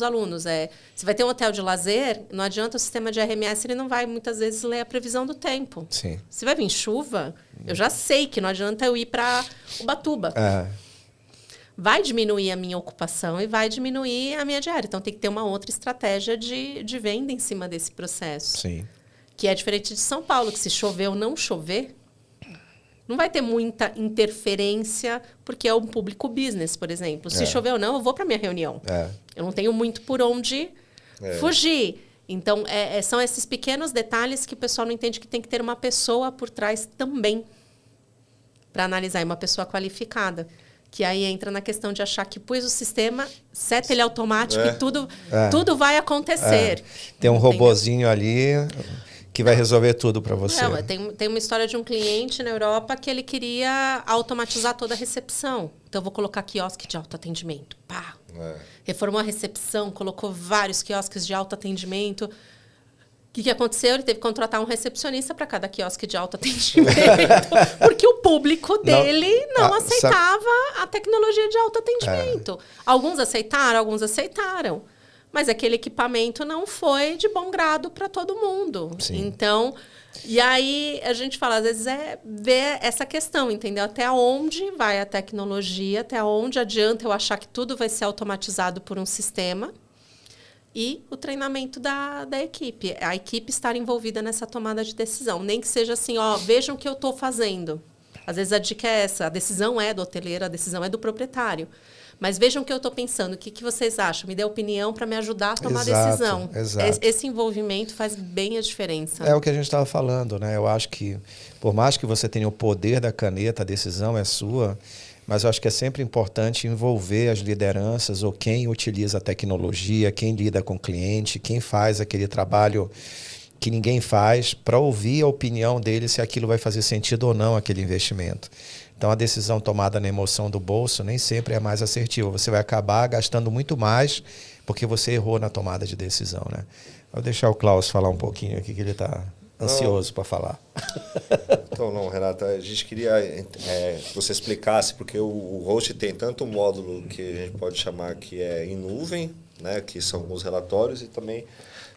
os alunos. Você vai ter um hotel de lazer, não adianta o sistema de RMS, ele não vai, muitas vezes, ler a previsão do tempo. Sim. Se vai vir chuva, eu já sei que não adianta eu ir para Ubatuba. Vai diminuir a minha ocupação e vai diminuir a minha diária. Então, tem que ter uma outra estratégia de venda em cima desse processo. Sim. Que é diferente de São Paulo, que se chover ou não chover, não vai ter muita interferência, porque é um público business, por exemplo. Se chover ou não, eu vou para minha reunião. Eu não tenho muito por onde fugir. Então, são esses pequenos detalhes que o pessoal não entende que tem que ter uma pessoa por trás também para analisar, uma pessoa qualificada. Que aí entra na questão de achar que pôs o sistema, seta ele automático e tudo vai acontecer. Tem um robozinho ali que vai resolver tudo para você. Tem uma história de um cliente na Europa que ele queria automatizar toda a recepção. Então, eu vou colocar quiosque de autoatendimento. Pá! Reformou a recepção, colocou vários quiosques de autoatendimento. O que aconteceu? Ele teve que contratar um recepcionista para cada quiosque de autoatendimento, porque o público dele não aceitava a tecnologia de autoatendimento. Alguns aceitaram. Mas aquele equipamento não foi de bom grado para todo mundo. Sim. Então, e aí a gente fala, às vezes, ver essa questão, entendeu? Até onde vai a tecnologia, até onde adianta eu achar que tudo vai ser automatizado por um sistema. E o treinamento da equipe. A equipe estar envolvida nessa tomada de decisão. Nem que seja assim, vejam o que eu estou fazendo. Às vezes a dica é essa, a decisão é do hoteleiro, a decisão é do proprietário. Mas vejam o que eu estou pensando, o que vocês acham? Me dê opinião para me ajudar a tomar a decisão. Exato. Esse envolvimento faz bem a diferença. É o que a gente estava falando, né? Eu acho que, por mais que você tenha o poder da caneta, a decisão é sua, mas eu acho que é sempre importante envolver as lideranças ou quem utiliza a tecnologia, quem lida com o cliente, quem faz aquele trabalho que ninguém faz, para ouvir a opinião dele se aquilo vai fazer sentido ou não, aquele investimento. Então, a decisão tomada na emoção do bolso nem sempre é mais assertiva. Você vai acabar gastando muito mais porque você errou na tomada de decisão, né? Vou deixar o Klaus falar um pouquinho aqui, que ele está ansioso para falar. Então, não, Renata, a gente queria que você explicasse, porque o host tem tanto um módulo que a gente pode chamar que é em nuvem, né, que são alguns relatórios, e também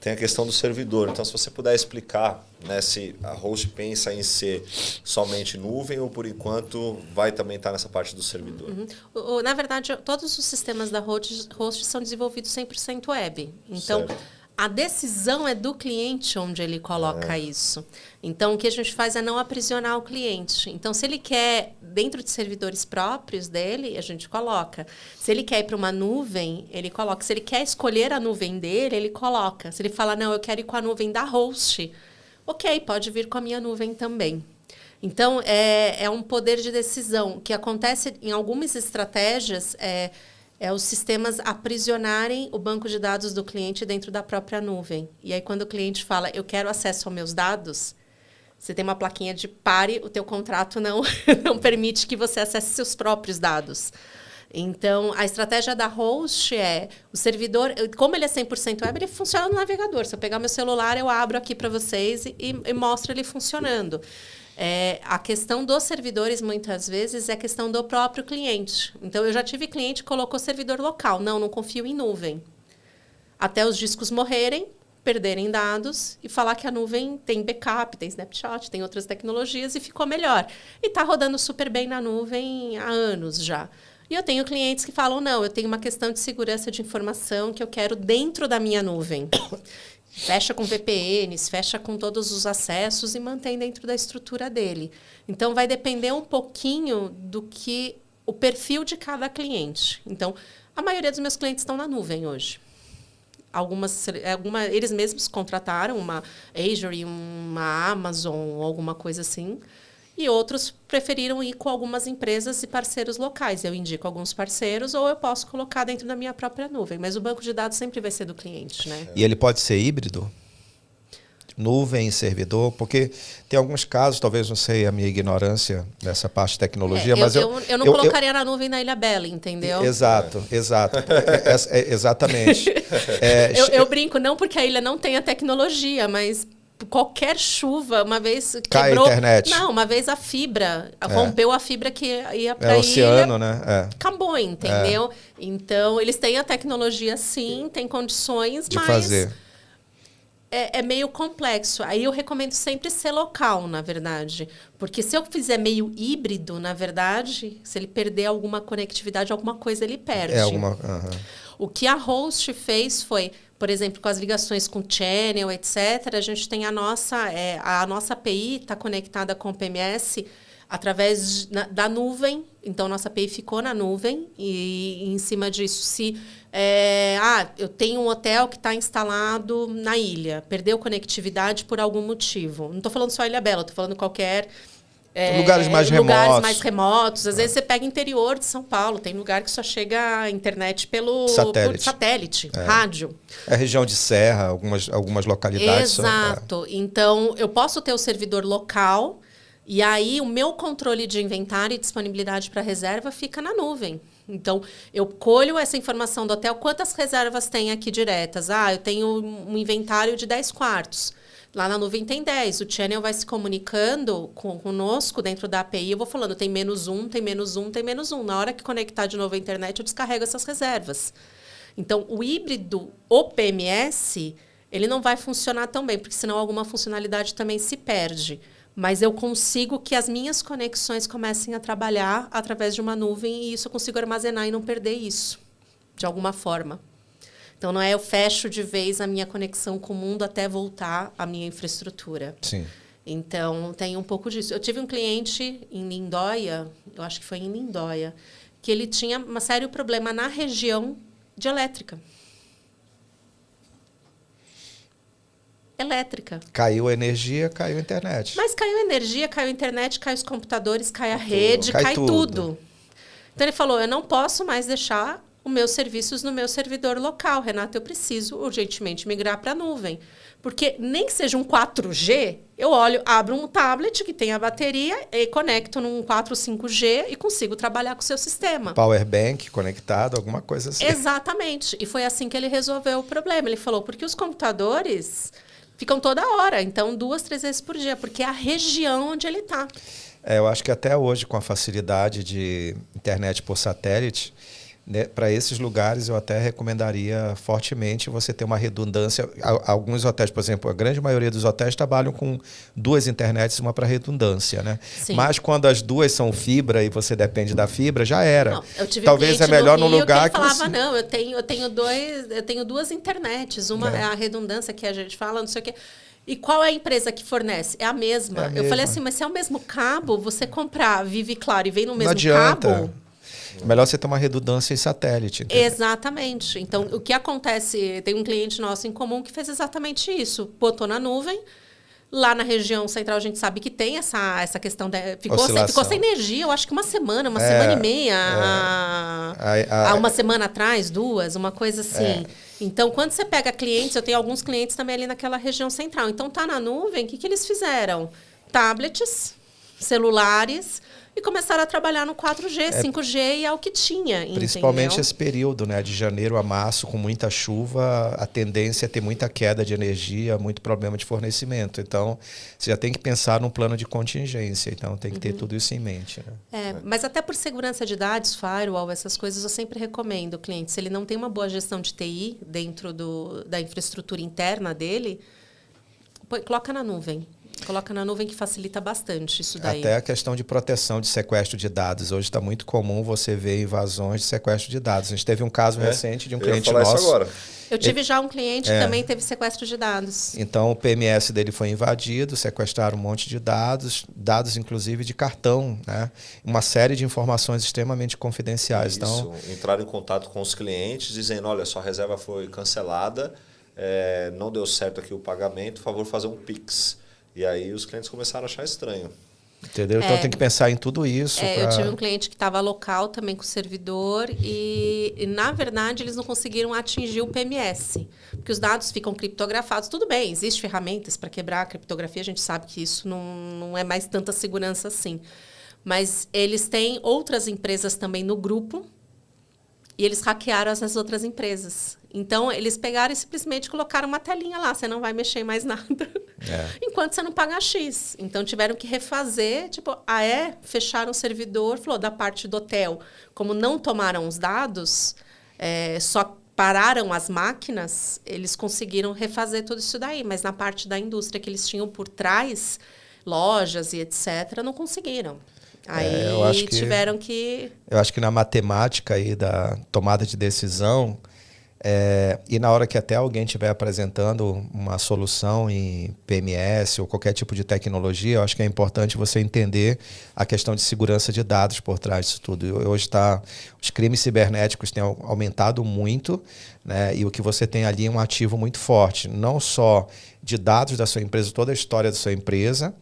tem a questão do servidor. Então, se você puder explicar, né, se a host pensa em ser somente nuvem ou, por enquanto, vai também estar nessa parte do servidor. Na verdade, todos os sistemas da host são desenvolvidos 100% web. Então, a decisão é do cliente onde ele coloca isso. Então, o que a gente faz é não aprisionar o cliente. Então, se ele quer, dentro de servidores próprios dele, a gente coloca. Se ele quer ir para uma nuvem, ele coloca. Se ele quer escolher a nuvem dele, ele coloca. Se ele fala, não, eu quero ir com a nuvem da host, ok, pode vir com a minha nuvem também. Então, é um poder de decisão que acontece em algumas estratégias, os sistemas aprisionarem o banco de dados do cliente dentro da própria nuvem. E aí, quando o cliente fala, eu quero acesso aos meus dados, você tem uma plaquinha de pare, o teu contrato não permite que você acesse seus próprios dados. Então, a estratégia da host o servidor, como ele é 100% web, ele funciona no navegador. Se eu pegar meu celular, eu abro aqui para vocês e mostro ele funcionando. A questão dos servidores, muitas vezes, é a questão do próprio cliente. Então, eu já tive cliente que colocou servidor local. Não confio em nuvem. Até os discos morrerem, perderem dados e falar que a nuvem tem backup, tem snapshot, tem outras tecnologias e ficou melhor. E está rodando super bem na nuvem há anos já. E eu tenho clientes que falam, não, eu tenho uma questão de segurança de informação que eu quero dentro da minha nuvem. Fecha com VPNs, fecha com todos os acessos e mantém dentro da estrutura dele. Então, vai depender um pouquinho do que o perfil de cada cliente. Então, a maioria dos meus clientes estão na nuvem hoje. Eles mesmos contrataram uma Azure, uma Amazon, alguma coisa assim. E outros preferiram ir com algumas empresas e parceiros locais. Eu indico alguns parceiros ou eu posso colocar dentro da minha própria nuvem. Mas o banco de dados sempre vai ser do cliente, né? E ele pode ser híbrido? Nuvem, servidor? Porque tem alguns casos, talvez não sei a minha ignorância nessa parte de tecnologia, mas eu não colocaria na nuvem na Ilha Bela, entendeu? Exato. Exatamente. Eu brinco, não porque a ilha não tenha tecnologia, mas qualquer chuva, uma vez cai quebrou... a internet. Não, uma vez a fibra, rompeu a fibra que ia para a ilha. Oceano, né? Acabou, entendeu? Então, eles têm a tecnologia, sim, tem condições, de mas... fazer. É meio complexo. Aí eu recomendo sempre ser local, na verdade. Porque se eu fizer meio híbrido, na verdade, se ele perder alguma conectividade, alguma coisa ele perde. O que a Host fez foi, por exemplo, com as ligações com channel, etc., a gente tem a nossa API está conectada com o PMS através da nuvem. Então, nossa API ficou na nuvem e em cima disso, se... eu tenho um hotel que está instalado na ilha, perdeu conectividade por algum motivo. Não estou falando só Ilhabela, estou falando qualquer... lugares mais remotos. Às vezes você pega interior de São Paulo, tem lugar que só chega a internet por satélite, rádio. É região de serra, algumas localidades. Exato. Então, eu posso ter o servidor local e aí o meu controle de inventário e disponibilidade para reserva fica na nuvem. Então, eu colho essa informação do hotel, quantas reservas tem aqui diretas? Eu tenho um inventário de 10 quartos. Lá na nuvem tem 10. O channel vai se comunicando conosco dentro da API. Eu vou falando, tem -1, tem -1, tem -1. Na hora que conectar de novo a internet, eu descarrego essas reservas. Então, o híbrido, o PMS, ele não vai funcionar tão bem, porque senão alguma funcionalidade também se perde. Mas eu consigo que as minhas conexões comecem a trabalhar através de uma nuvem e isso eu consigo armazenar e não perder isso, de alguma forma. Então, não é eu fecho de vez a minha conexão com o mundo até voltar à minha infraestrutura. Sim. Então, tem um pouco disso. Eu tive um cliente em Lindóia, eu acho que foi em Lindóia, que ele tinha um sério problema na região de elétrica. Caiu a energia, caiu a internet. Mas caiu a energia, caiu a internet, caiu os computadores, cai a rede, cai tudo. Então, ele falou, eu não posso mais deixar os meus serviços no meu servidor local. Renato, eu preciso urgentemente migrar para a nuvem. Porque nem que seja um 4G, eu abro um tablet que tem a bateria e conecto num 4 5G e consigo trabalhar com o seu sistema. Power bank conectado, alguma coisa assim. Exatamente. E foi assim que ele resolveu o problema. Ele falou, porque os computadores ficam toda hora, então 2, 3 vezes por dia, porque é a região onde ele está. Eu acho que até hoje, com a facilidade de internet por satélite, né, para esses lugares eu até recomendaria fortemente você ter uma redundância. Alguns hotéis, por exemplo, a grande maioria dos hotéis trabalham com 2 internets, uma para redundância, né? Sim. Mas quando as 2 são fibra e você depende da fibra, já era. Não, eu tive talvez um é melhor no lugar que ele falava, não, eu tenho 2 internets, uma é a redundância que a gente fala, não sei o quê. E qual é a empresa que fornece? É a mesma. Eu falei assim, mas se é o mesmo cabo, você comprar Vive Claro e vem no mesmo cabo... Melhor você ter uma redundância em satélite. Entendeu? Exatamente. Então, o que acontece... Tem um cliente nosso em comum que fez exatamente isso. Botou na nuvem. Lá na região central, a gente sabe que tem essa questão... Ficou sem energia, eu acho que uma semana e meia. Há uma semana atrás, 2, uma coisa assim. Então, quando você pega clientes... Eu tenho alguns clientes também ali naquela região central. Então, tá na nuvem, o que eles fizeram? Tablets, celulares... E começaram a trabalhar no 4G, 5G e é o que tinha. Principalmente entendeu? Esse período, né, de janeiro a março, com muita chuva, a tendência é ter muita queda de energia, muito problema de fornecimento. Então, você já tem que pensar num plano de contingência. Então, tem que ter tudo isso em mente. Né? Mas até por segurança de dados, firewall, essas coisas, eu sempre recomendo o cliente. Se ele não tem uma boa gestão de TI dentro da infraestrutura interna dele, coloca na nuvem. Coloca na nuvem que facilita bastante isso daí. Até a questão de proteção de sequestro de dados. Hoje está muito comum você ver invasões de sequestro de dados. A gente teve um caso recente de um cliente nosso. Isso agora. Eu tive já um cliente que também teve sequestro de dados. Então, o PMS dele foi invadido, sequestraram um monte de dados inclusive de cartão, né? Uma série de informações extremamente confidenciais. Isso, então, entraram em contato com os clientes, dizendo, olha, sua reserva foi cancelada, não deu certo aqui o pagamento, por favor, fazer um Pix. E aí os clientes começaram a achar estranho. Entendeu? Então tem que pensar em tudo isso. Eu tive um cliente que estava local também com o servidor e, na verdade, eles não conseguiram atingir o PMS. Porque os dados ficam criptografados. Tudo bem, existem ferramentas para quebrar a criptografia, a gente sabe que isso não é mais tanta segurança assim. Mas eles têm outras empresas também no grupo e eles hackearam as outras empresas. Então, eles pegaram e simplesmente colocaram uma telinha lá, você não vai mexer em mais nada, enquanto você não pagar X. Então, tiveram que refazer, tipo, fecharam o servidor, falou, da parte do hotel, como não tomaram os dados, só pararam as máquinas, eles conseguiram refazer tudo isso daí, mas na parte da indústria que eles tinham por trás, lojas e etc., não conseguiram. Aí tiveram que... Eu acho que na matemática aí da tomada de decisão, e na hora que até alguém estiver apresentando uma solução em PMS ou qualquer tipo de tecnologia, eu acho que é importante você entender a questão de segurança de dados por trás disso tudo. Hoje os crimes cibernéticos têm aumentado muito, né? E o que você tem ali é um ativo muito forte, não só de dados da sua empresa, toda a história da sua empresa,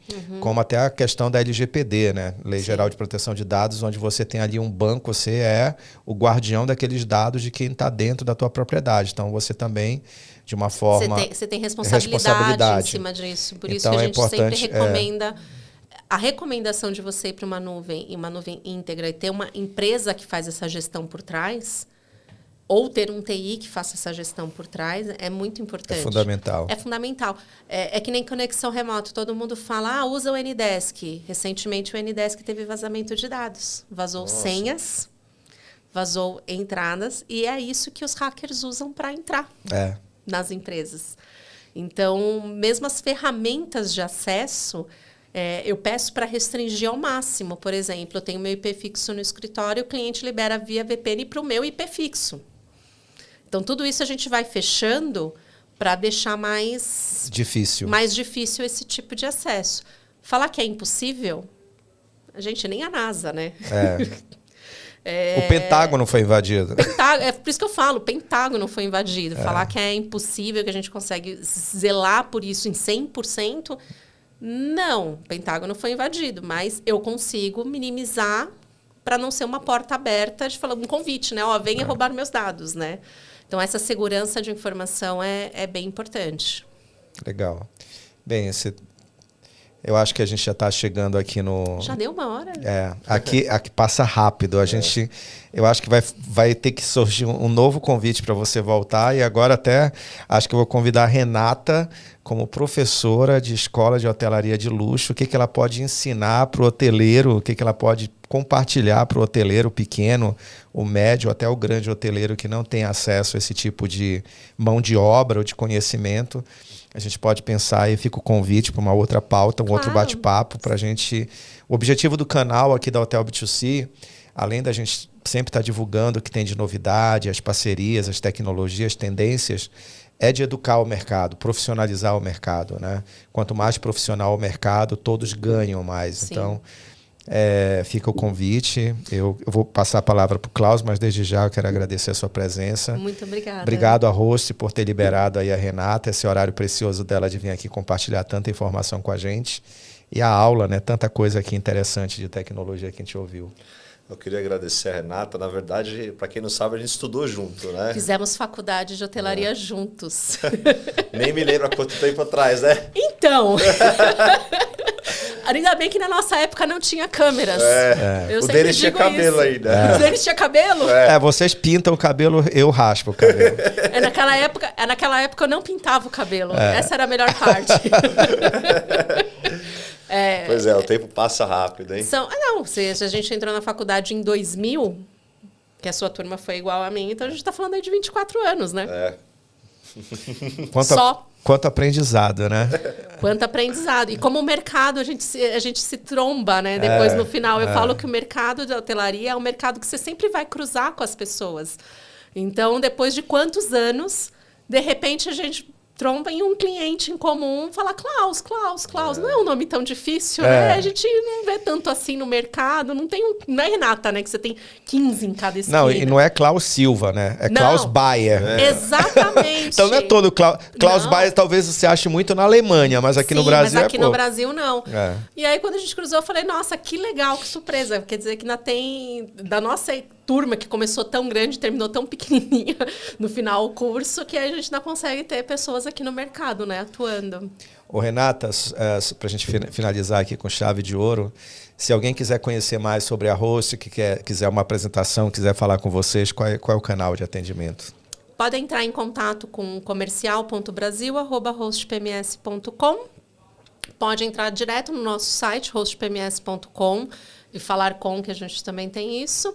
como até a questão da LGPD, né? Lei Geral de Proteção de Dados, onde você tem ali um banco, você é o guardião daqueles dados de quem está dentro da tua propriedade. Então, você também, de uma forma... Você tem responsabilidade em cima disso. Por isso que a gente sempre recomenda... A recomendação de você ir para uma nuvem íntegra e ter uma empresa que faz essa gestão por trás... ou ter um TI que faça essa gestão por trás, é muito importante. É fundamental. É fundamental. É que nem conexão remota. Todo mundo fala, usa o Ndesk. Recentemente, o Ndesk teve vazamento de dados. Vazou senhas, vazou entradas, e é isso que os hackers usam para entrar nas empresas. Então, mesmo as ferramentas de acesso, eu peço para restringir ao máximo. Por exemplo, eu tenho meu IP fixo no escritório, o cliente libera via VPN para o meu IP fixo. Então, tudo isso a gente vai fechando para deixar mais difícil esse tipo de acesso. Falar que é impossível, a gente nem a NASA, né? O Pentágono foi invadido. É por isso que eu falo, o Pentágono foi invadido. Falar que é impossível, que a gente consegue zelar por isso em 100%, não, o Pentágono foi invadido. Mas eu consigo minimizar para não ser uma porta aberta de falar um convite, né? Venha roubar meus dados, né? Então, essa segurança de informação é bem importante. Legal. Bem, eu acho que a gente já está chegando aqui no... Já deu uma hora? Aqui passa rápido. Eu acho que vai ter que surgir um novo convite para você voltar. E agora até acho que eu vou convidar a Renata como professora de escola de hotelaria de luxo. O que ela pode ensinar para o hoteleiro, o que ela pode compartilhar para o hoteleiro pequeno, o médio, até o grande hoteleiro que não tem acesso a esse tipo de mão de obra ou de conhecimento. A gente pode pensar, e fica o convite para uma outra pauta, outro bate-papo para a gente... O objetivo do canal aqui da Hotel B2C, além da gente sempre estar divulgando o que tem de novidade, as parcerias, as tecnologias, tendências, é de educar o mercado, profissionalizar o mercado, né? Quanto mais profissional o mercado, todos ganham mais. Sim. Então, fica o convite. Eu vou passar a palavra para o Klaus, mas desde já eu quero agradecer a sua presença. Muito obrigada. Obrigado a Host por ter liberado aí a Renata, esse horário precioso dela de vir aqui compartilhar tanta informação com a gente. E a aula, né? Tanta coisa aqui interessante de tecnologia que a gente ouviu. Eu queria agradecer a Renata. Na verdade, para quem não sabe, a gente estudou junto, né? Fizemos faculdade de hotelaria juntos. Nem me lembro há quanto tempo atrás, né? Então... Ainda bem que na nossa época não tinha câmeras. O deles tinha cabelo ainda. Os deles tinha cabelo? Vocês pintam o cabelo, eu raspo o cabelo. Naquela época eu não pintava o cabelo. Essa era a melhor parte. Pois o tempo passa rápido, hein? Se a gente entrou na faculdade em 2000, que a sua turma foi igual a mim, então a gente está falando aí de 24 anos, né? Quanto aprendizado, né? Quanto aprendizado. E como o mercado, a gente se tromba, né? Depois, no final, eu falo que o mercado de hotelaria é um mercado que você sempre vai cruzar com as pessoas. Então, depois de quantos anos, de repente, a gente tromba em um cliente em comum, fala Klaus. Não é um nome tão difícil, né? A gente não vê tanto assim no mercado. Não é Renata, né? Que você tem 15 em cada esquina. Não, e não é Klaus Silva, né? É Klaus Bayer. Exatamente. Então não é todo Klaus Bayer, talvez você ache muito na Alemanha, mas aqui no Brasil mas aqui no Brasil não. E aí, quando a gente cruzou, eu falei, nossa, que legal, que surpresa. Quer dizer que ainda tem... Da nossa turma que começou tão grande, terminou tão pequenininha no final o curso, que a gente não consegue ter pessoas aqui no mercado, né, atuando. Ô, Renata, para a gente finalizar aqui com chave de ouro, se alguém quiser conhecer mais sobre a Host, quiser uma apresentação, quiser falar com vocês, qual é o canal de atendimento? Pode entrar em contato com comercial.brasil@hostpms.com. Pode entrar direto no nosso site, hostpms.com, e falar que a gente também tem isso.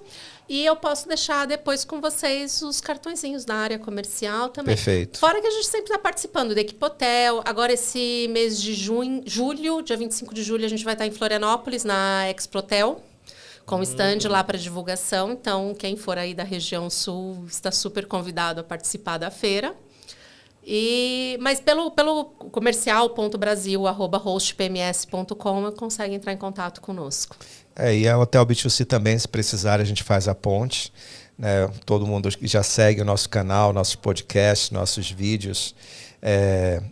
E eu posso deixar depois com vocês os cartõezinhos da área comercial também. Perfeito. Fora que a gente sempre está participando da Equipotel. Agora, esse mês de julho, dia 25 de julho, a gente vai estar em Florianópolis, na Exprotel, com stand lá para divulgação. Então, quem for aí da região sul está super convidado a participar da feira. Mas pelo comercial.brasil@hostpms.com consegue entrar em contato conosco. E a Hotel B2C também, se precisar, a gente faz a ponte. Né? Todo mundo que já segue o nosso canal, nossos podcasts, nossos vídeos.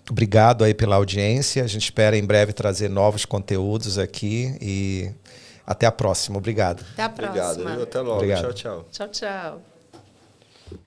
Obrigado aí pela audiência. A gente espera em breve trazer novos conteúdos aqui e até a próxima. Obrigado. Até a próxima. Obrigado. Até logo. Obrigado. Tchau, tchau. Tchau, tchau.